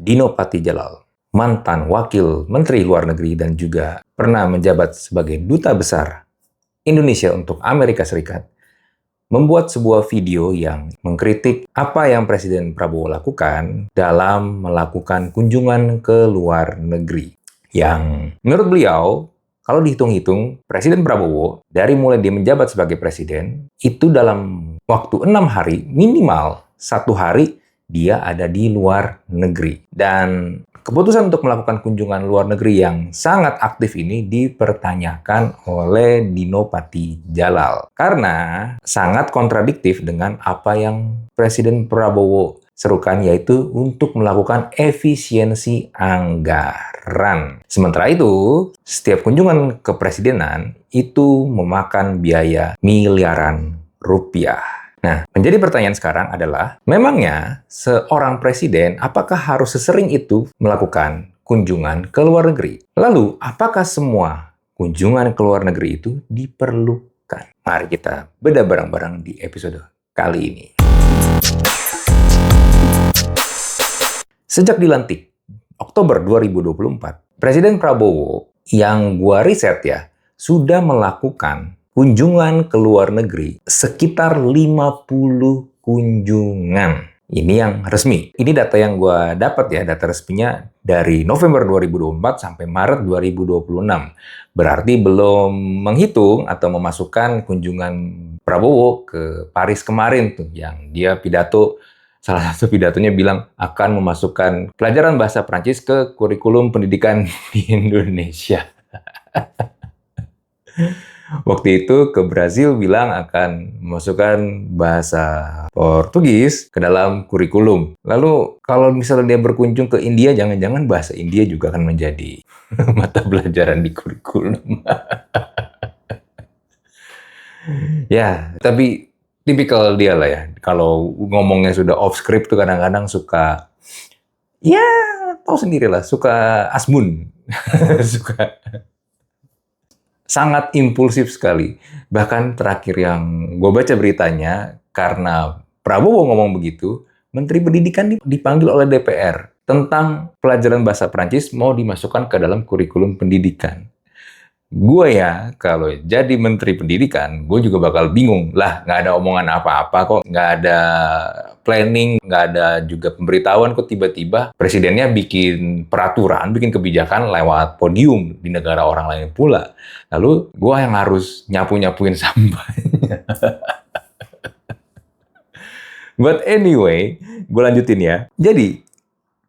Dino Patijalal, mantan Wakil Menteri Luar Negeri dan juga pernah menjabat sebagai Duta Besar Indonesia untuk Amerika Serikat, membuat sebuah video yang mengkritik apa yang Presiden Prabowo lakukan dalam melakukan kunjungan ke luar negeri. Yang menurut beliau, kalau dihitung-hitung, Presiden Prabowo dari mulai dia menjabat sebagai presiden, itu dalam waktu 6 hari, minimal 1 hari, dia ada di luar negeri. Dan keputusan untuk melakukan kunjungan luar negeri yang sangat aktif ini dipertanyakan oleh Dino Patijalal. Karena sangat kontradiktif dengan apa yang Presiden Prabowo serukan, yaitu untuk melakukan efisiensi anggaran. Sementara itu, setiap kunjungan kepresidenan itu memakan biaya miliaran rupiah. Nah, menjadi pertanyaan sekarang adalah, memangnya seorang presiden apakah harus sesering itu melakukan kunjungan ke luar negeri? Lalu, apakah semua kunjungan ke luar negeri itu diperlukan? Mari kita bedah bareng-bareng di episode kali ini. Sejak dilantik Oktober 2024, Presiden Prabowo yang gua riset ya, sudah melakukan kunjungan ke luar negeri sekitar 50 kunjungan. Ini yang resmi. Ini data yang gue dapat ya, data resminya dari November 2024 sampai Maret 2026. Berarti belum menghitung atau memasukkan kunjungan Prabowo ke Paris kemarin tuh, yang dia pidato, salah satu pidatonya bilang akan memasukkan pelajaran bahasa Prancis ke kurikulum pendidikan di Indonesia. Waktu itu ke Brazil bilang akan memasukkan bahasa Portugis ke dalam kurikulum. Lalu kalau misalnya dia berkunjung ke India, jangan-jangan bahasa India juga akan menjadi mata pelajaran di kurikulum. Ya, tapi tipikal dia lah ya. Kalau ngomongnya sudah off script tuh kadang-kadang suka, ya tahu sendirilah, suka asmun. Suka sangat impulsif sekali. Bahkan terakhir yang gue baca beritanya, karena Prabowo ngomong begitu, Menteri Pendidikan dipanggil oleh DPR tentang pelajaran bahasa Prancis mau dimasukkan ke dalam kurikulum pendidikan. Gue ya, kalau jadi Menteri Pendidikan, gue juga bakal bingung. Lah, nggak ada omongan apa-apa kok, nggak ada planning, nggak ada juga pemberitahuan kok tiba-tiba Presidennya bikin peraturan, bikin kebijakan lewat podium di negara orang lain pula. Lalu, gue yang harus nyapu-nyapuin sampahnya. But anyway, gue lanjutin ya. Jadi,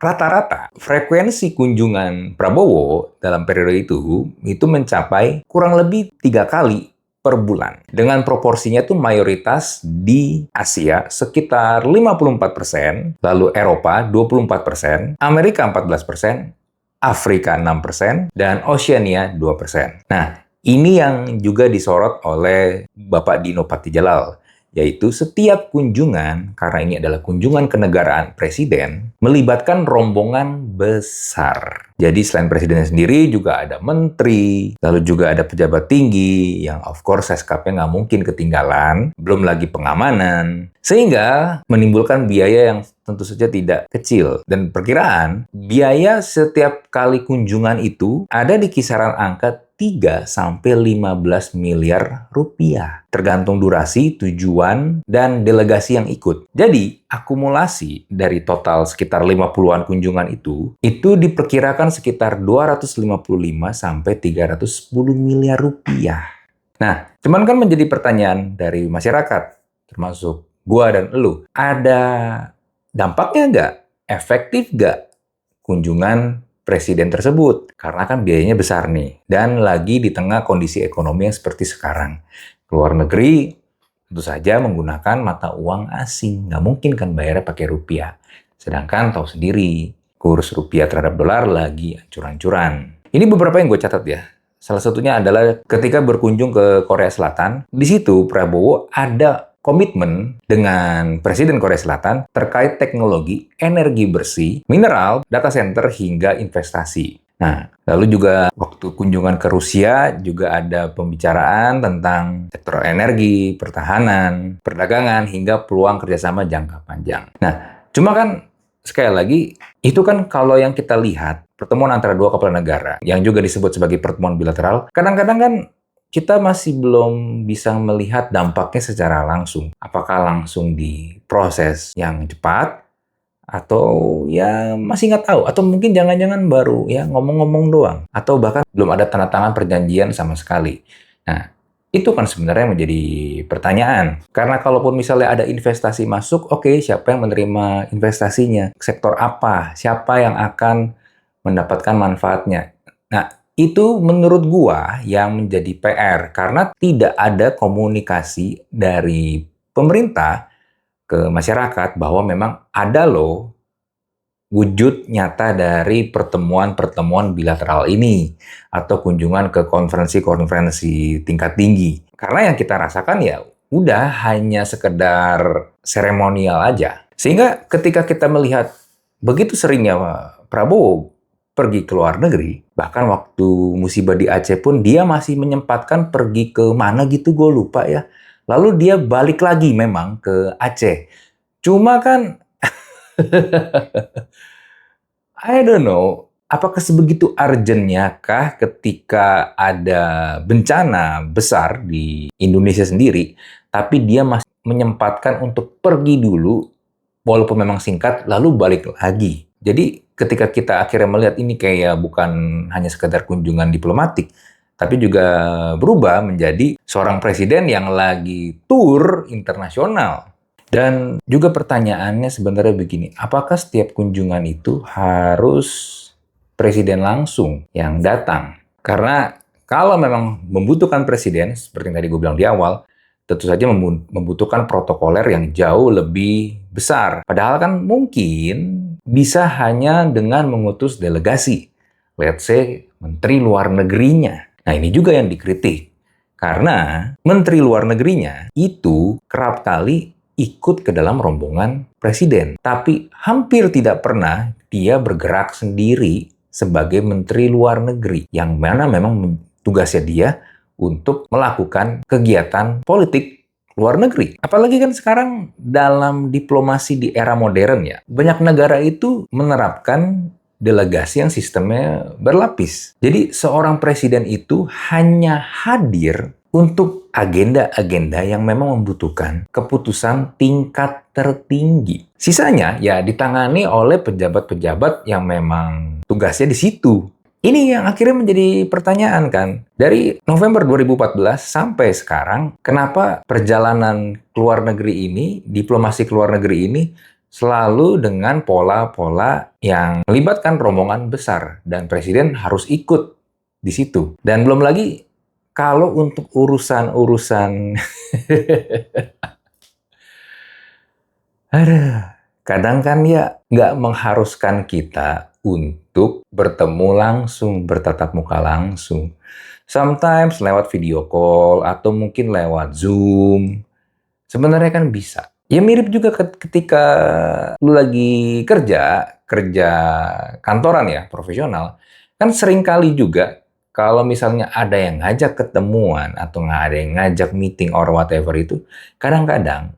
rata-rata frekuensi kunjungan Prabowo dalam periode itu mencapai kurang lebih 3 kali per bulan. Dengan proporsinya itu mayoritas di Asia sekitar 54%, lalu Eropa 24%, Amerika 14%, Afrika 6%, dan Oceania 2%. Nah, ini yang juga disorot oleh Bapak Dino Patijalal, yaitu setiap kunjungan, karena ini adalah kunjungan kenegaraan presiden, melibatkan rombongan besar. Jadi selain presidennya sendiri, juga ada menteri, lalu juga ada pejabat tinggi, yang of course seskapnya nggak mungkin ketinggalan, belum lagi pengamanan, sehingga menimbulkan biaya yang tentu saja tidak kecil. Dan perkiraan, biaya setiap kali kunjungan itu ada di kisaran angka 3-15 miliar rupiah. Tergantung durasi, tujuan, dan delegasi yang ikut. Jadi, akumulasi dari total sekitar 50-an kunjungan itu diperkirakan sekitar 255-310 miliar rupiah. Nah, cuman kan menjadi pertanyaan dari masyarakat, termasuk gua dan elu. Ada dampaknya nggak? Efektif nggak kunjungan presiden tersebut? Karena kan biayanya besar nih. Dan lagi di tengah kondisi ekonomi yang seperti sekarang. Keluar negeri tentu saja menggunakan mata uang asing. Nggak mungkin kan bayarnya pakai rupiah. Sedangkan tahu sendiri, kurs rupiah terhadap dolar lagi ancur-ancuran. Ini beberapa yang gue catat ya. Salah satunya adalah ketika berkunjung ke Korea Selatan, di situ Prabowo ada komitmen dengan Presiden Korea Selatan terkait teknologi, energi bersih, mineral, data center, hingga investasi. Nah, lalu juga waktu kunjungan ke Rusia juga ada pembicaraan tentang sektor energi, pertahanan, perdagangan, hingga peluang kerjasama jangka panjang. Nah, cuma kan sekali lagi, itu kan kalau yang kita lihat, pertemuan antara dua kepala negara, yang juga disebut sebagai pertemuan bilateral, kadang-kadang kan kita masih belum bisa melihat dampaknya secara langsung. Apakah langsung di proses yang cepat, atau ya masih nggak tahu, atau mungkin jangan-jangan baru ya ngomong-ngomong doang, atau bahkan belum ada tanda tangan perjanjian sama sekali. Nah, itu kan sebenarnya menjadi pertanyaan. Karena kalaupun misalnya ada investasi masuk, oke, siapa yang menerima investasinya? Sektor apa? Siapa yang akan mendapatkan manfaatnya? Nah, itu menurut gua yang menjadi PR karena tidak ada komunikasi dari pemerintah ke masyarakat bahwa memang ada loh wujud nyata dari pertemuan-pertemuan bilateral ini atau kunjungan ke konferensi-konferensi tingkat tinggi. Karena yang kita rasakan ya udah hanya sekedar seremonial aja. Sehingga ketika kita melihat begitu seringnya Prabowo pergi ke luar negeri, bahkan waktu musibah di Aceh pun dia masih menyempatkan pergi ke mana gitu, gue lupa ya. Lalu dia balik lagi memang ke Aceh. Cuma kan I don't know, apakah sebegitu urgent-nya kah ketika ada bencana besar di Indonesia sendiri, tapi dia masih menyempatkan untuk pergi dulu, walaupun memang singkat, lalu balik lagi. Jadi ketika kita akhirnya melihat ini kayak bukan hanya sekedar kunjungan diplomatik, tapi juga berubah menjadi seorang presiden yang lagi tur internasional. Dan juga pertanyaannya sebenarnya begini, apakah setiap kunjungan itu harus presiden langsung yang datang? Karena kalau memang membutuhkan presiden, seperti yang tadi gue bilang di awal, tentu saja membutuhkan protokoler yang jauh lebih besar. Padahal kan mungkin bisa hanya dengan mengutus delegasi, let's say menteri luar negerinya. Nah, ini juga yang dikritik. Karena menteri luar negerinya itu kerap kali ikut ke dalam rombongan presiden. Tapi hampir tidak pernah dia bergerak sendiri sebagai menteri luar negeri. Yang mana memang tugasnya dia untuk melakukan kegiatan politik luar negeri. Apalagi kan sekarang dalam diplomasi di era modern ya, banyak negara itu menerapkan delegasi yang sistemnya berlapis. Jadi seorang presiden itu hanya hadir untuk agenda-agenda yang memang membutuhkan keputusan tingkat tertinggi. Sisanya ya ditangani oleh pejabat-pejabat yang memang tugasnya di situ. Ini yang akhirnya menjadi pertanyaan kan. Dari November 2014 sampai sekarang, kenapa perjalanan ke luar negeri ini, diplomasi ke luar negeri ini, selalu dengan pola-pola yang melibatkan rombongan besar. Dan presiden harus ikut di situ. Dan belum lagi, kalau untuk urusan-urusan, kadang kan ya nggak mengharuskan kita untuk bertemu langsung, bertatap muka langsung. Sometimes lewat video call atau mungkin lewat Zoom. Sebenarnya kan bisa. Ya mirip juga ketika lu lagi kerja kantoran ya, profesional. Kan sering kali juga kalau misalnya ada yang ngajak ketemuan atau nggak ada yang ngajak meeting or whatever itu, kadang-kadang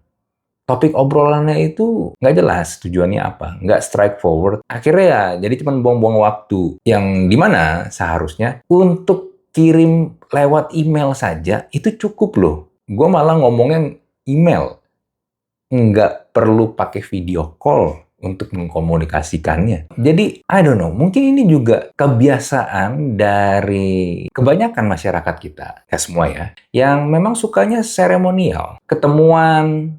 topik obrolannya itu nggak jelas tujuannya apa, nggak straightforward. Akhirnya ya jadi cuma buang-buang waktu yang dimana seharusnya untuk kirim lewat email saja itu cukup loh. Gue malah ngomongin email, nggak perlu pakai video call untuk mengkomunikasikannya. Jadi, I don't know, mungkin ini juga kebiasaan dari kebanyakan masyarakat kita, ya semua ya, yang memang sukanya seremonial. Ketemuan,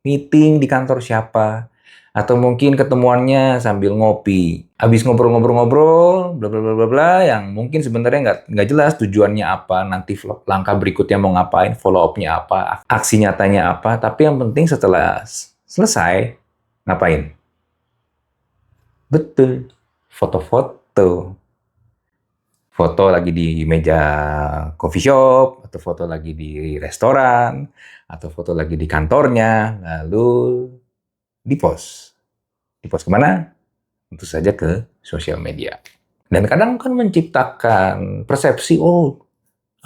meeting di kantor siapa, atau mungkin ketemuannya sambil ngopi. Habis ngobrol-ngobrol-ngobrol, bla bla bla bla bla, yang mungkin sebenarnya nggak jelas tujuannya apa, nanti langkah berikutnya mau ngapain, follow up-nya apa, aksi nyatanya apa, tapi yang penting setelah selesai, ngapain? Betul, foto-foto. Foto lagi di meja coffee shop, atau foto lagi di restoran, atau foto lagi di kantornya, lalu di-post. Di-post kemana? Tentu saja ke sosial media. Dan kadang kan menciptakan persepsi, oh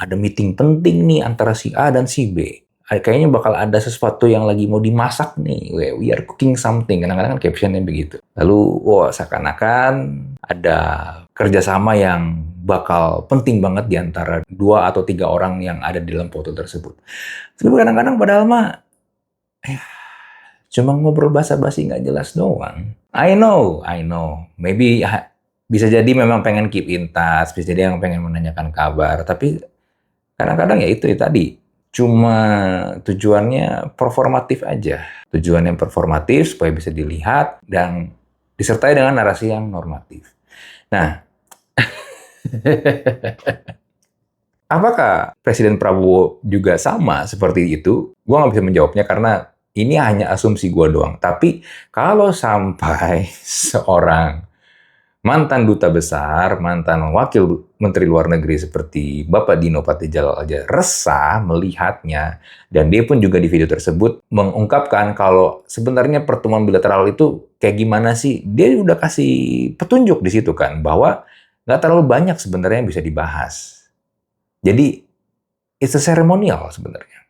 ada meeting penting nih antara si A dan si B. kayaknya bakal ada sesuatu yang lagi mau dimasak nih. We are cooking something. Kadang-kadang kan captionnya begitu. Lalu, wah, seakan-akan ada kerjasama yang bakal penting banget di antara 2 atau 3 orang yang ada di dalam foto tersebut. Tapi kadang-kadang padahal mah cuma ngobrol basa-basi nggak jelas doang. I know. Maybe bisa jadi memang pengen keep in touch, bisa jadi yang pengen menanyakan kabar. Tapi kadang-kadang ya itu ya tadi, cuma tujuannya performatif aja. Tujuannya performatif supaya bisa dilihat dan disertai dengan narasi yang normatif. Nah, apakah Presiden Prabowo juga sama seperti itu? Gua nggak bisa menjawabnya karena ini hanya asumsi gua doang. Tapi kalau sampai seorang mantan duta besar, mantan wakil menteri luar negeri seperti Bapak Dino Patijalal aja resah melihatnya, dan dia pun juga di video tersebut mengungkapkan kalau sebenarnya pertemuan bilateral itu kayak gimana sih? Dia udah kasih petunjuk di situ kan bahwa nggak terlalu banyak sebenarnya yang bisa dibahas. Jadi it's a ceremonial sebenarnya.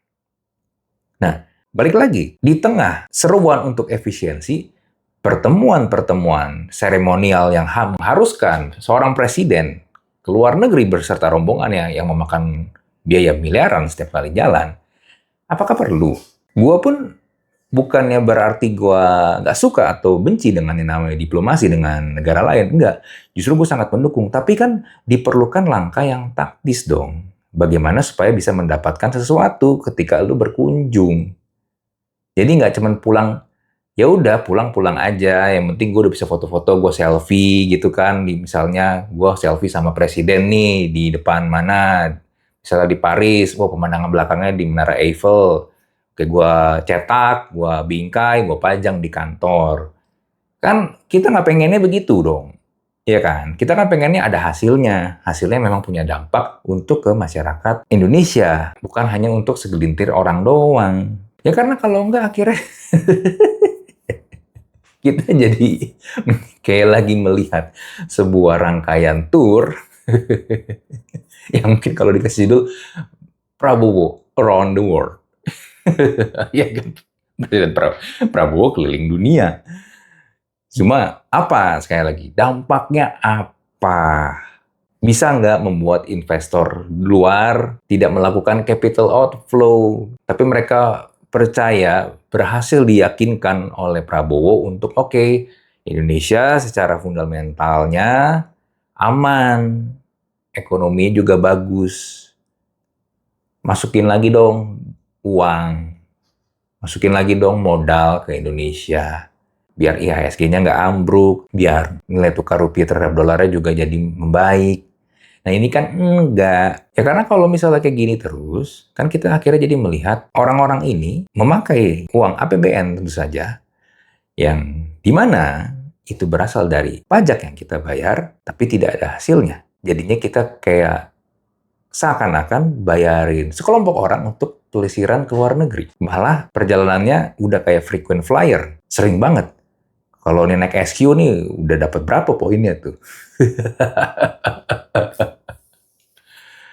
Nah, balik lagi, di tengah seruan untuk efisiensi, pertemuan-pertemuan seremonial yang mengharuskan seorang presiden ke luar negeri beserta rombongannya yang memakan biaya miliaran setiap kali jalan, apakah perlu? Gua pun bukannya berarti gua nggak suka atau benci dengan yang namanya diplomasi dengan negara lain, enggak. Justru gue sangat mendukung, tapi kan diperlukan langkah yang taktis dong. Bagaimana supaya bisa mendapatkan sesuatu ketika lu berkunjung. Jadi nggak cuma pulang, ya udah pulang-pulang aja, yang penting gue udah bisa foto-foto, gue selfie gitu kan, misalnya gue selfie sama presiden nih di depan mana, misalnya di Paris, pemandangan belakangnya di Menara Eiffel, oke gue cetak, gue bingkai, gue pajang di kantor. Kan kita nggak pengennya begitu dong, ya kan? Kita kan pengennya ada hasilnya memang punya dampak untuk ke masyarakat Indonesia, bukan hanya untuk segelintir orang doang. Ya karena kalau nggak akhirnya kita jadi kayak lagi melihat sebuah rangkaian tour yang mungkin kalau dikasih judul Prabowo Around the World. Ya kan? Presiden Prabowo keliling dunia. Cuma apa sekali lagi? Dampaknya apa? Bisa nggak membuat investor luar tidak melakukan capital outflow, tapi mereka percaya, berhasil diyakinkan oleh Prabowo untuk oke, Indonesia secara fundamentalnya aman, ekonomi juga bagus, masukin lagi dong uang, masukin lagi dong modal ke Indonesia, biar IHSG-nya nggak ambruk, biar nilai tukar rupiah terhadap dolarnya juga jadi membaik. Nah ini kan enggak. Ya karena kalau misalnya kayak gini terus, kan kita akhirnya jadi melihat orang-orang ini memakai uang APBN tentu saja, yang dimana itu berasal dari pajak yang kita bayar, tapi tidak ada hasilnya. Jadinya kita kayak seakan-akan bayarin sekelompok orang untuk pelesiran ke luar negeri. Malah perjalanannya udah kayak frequent flyer, sering banget. Kalau ini naik SQ nih, udah dapat berapa poinnya tuh?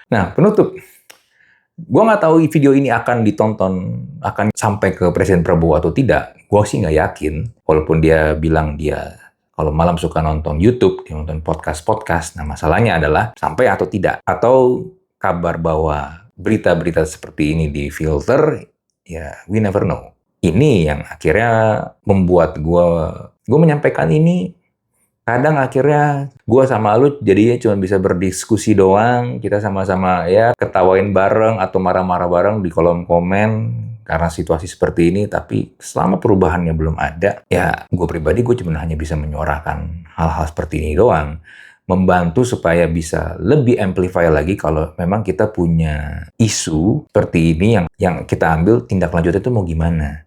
Nah, penutup. Gue nggak tahu video ini akan ditonton, akan sampai ke Presiden Prabowo atau tidak. Gue sih nggak yakin. Walaupun dia bilang dia kalau malam suka nonton YouTube, dia nonton podcast-podcast. Nah, masalahnya adalah sampai atau tidak. Atau kabar bahwa berita-berita seperti ini difilter, ya we never know. Ini yang akhirnya membuat gue menyampaikan ini. Kadang akhirnya gue sama lu jadinya cuma bisa berdiskusi doang, kita sama-sama ya ketawain bareng atau marah-marah bareng di kolom komen karena situasi seperti ini, tapi selama perubahannya belum ada, ya gue pribadi gue cuma hanya bisa menyuarakan hal-hal seperti ini doang, membantu supaya bisa lebih amplify lagi kalau memang kita punya isu seperti ini yang kita ambil tindak lanjutnya itu mau gimana.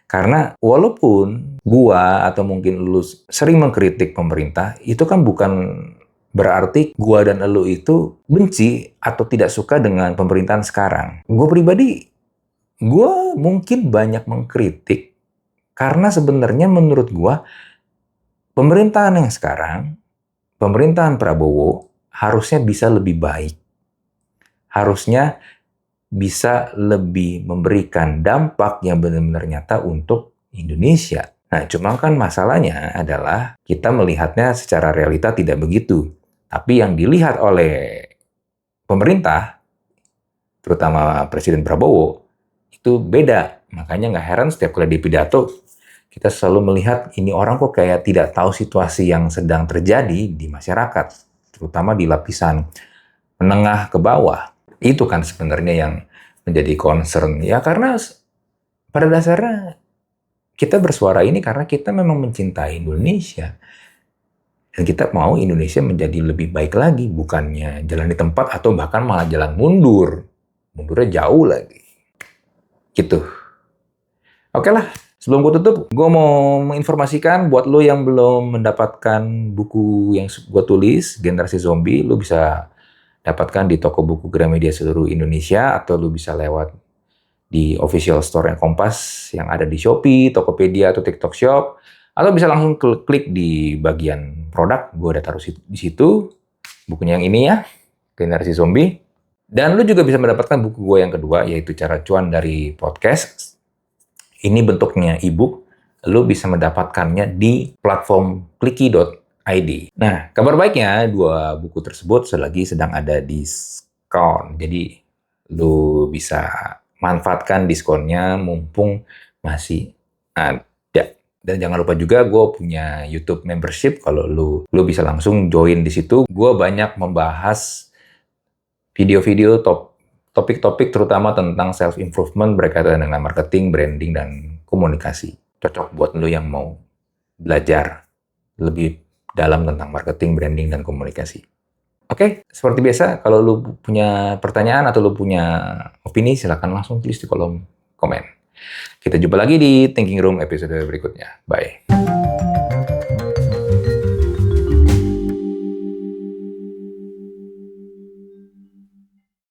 Karena walaupun gua atau mungkin lu sering mengkritik pemerintah, itu kan bukan berarti gua dan lu itu benci atau tidak suka dengan pemerintahan sekarang. Gua pribadi, gua mungkin banyak mengkritik karena sebenarnya menurut gua pemerintahan yang sekarang, pemerintahan Prabowo harusnya bisa lebih baik. Harusnya bisa lebih memberikan dampak yang benar-benar nyata untuk Indonesia. Nah, cuma kan masalahnya adalah kita melihatnya secara realita tidak begitu. Tapi yang dilihat oleh pemerintah, terutama Presiden Prabowo, itu beda. Makanya nggak heran setiap kali di pidato, kita selalu melihat ini orang kok kayak tidak tahu situasi yang sedang terjadi di masyarakat, terutama di lapisan menengah ke bawah. Itu kan sebenarnya yang menjadi concern. Ya karena pada dasarnya kita bersuara ini karena kita memang mencintai Indonesia. Dan kita mau Indonesia menjadi lebih baik lagi, bukannya jalan di tempat atau bahkan malah jalan mundur. Mundurnya jauh lagi. Gitu. Oke lah, sebelum gue tutup, gue mau menginformasikan buat lo yang belum mendapatkan buku yang gue tulis, Generasi Zombie, lo bisa dapatkan di toko buku Gramedia seluruh Indonesia, atau lo bisa lewat di official store yang Kompas yang ada di Shopee, Tokopedia, atau TikTok Shop, atau bisa langsung klik di bagian produk, gue udah taruh di situ, bukunya yang ini ya, Generasi Zombie. Dan lu juga bisa mendapatkan buku gue yang kedua, yaitu Cara Cuan dari Podcast. Ini bentuknya e-book, lu bisa mendapatkannya di platform Clicky.id. Nah, kabar baiknya, dua buku tersebut sedang ada diskon. Jadi, lu bisa manfaatkan diskonnya mumpung masih ada. Dan jangan lupa juga gue punya YouTube membership. Kalau lu bisa langsung join di situ. Gue banyak membahas video-video topik-topik terutama tentang self-improvement berkaitan dengan marketing, branding, dan komunikasi. Cocok buat lu yang mau belajar lebih dalam tentang marketing, branding, dan komunikasi. Oke, seperti biasa, kalau lu punya pertanyaan atau lu punya opini, silakan langsung tulis di kolom komen. Kita jumpa lagi di Thinking Room episode berikutnya. Bye.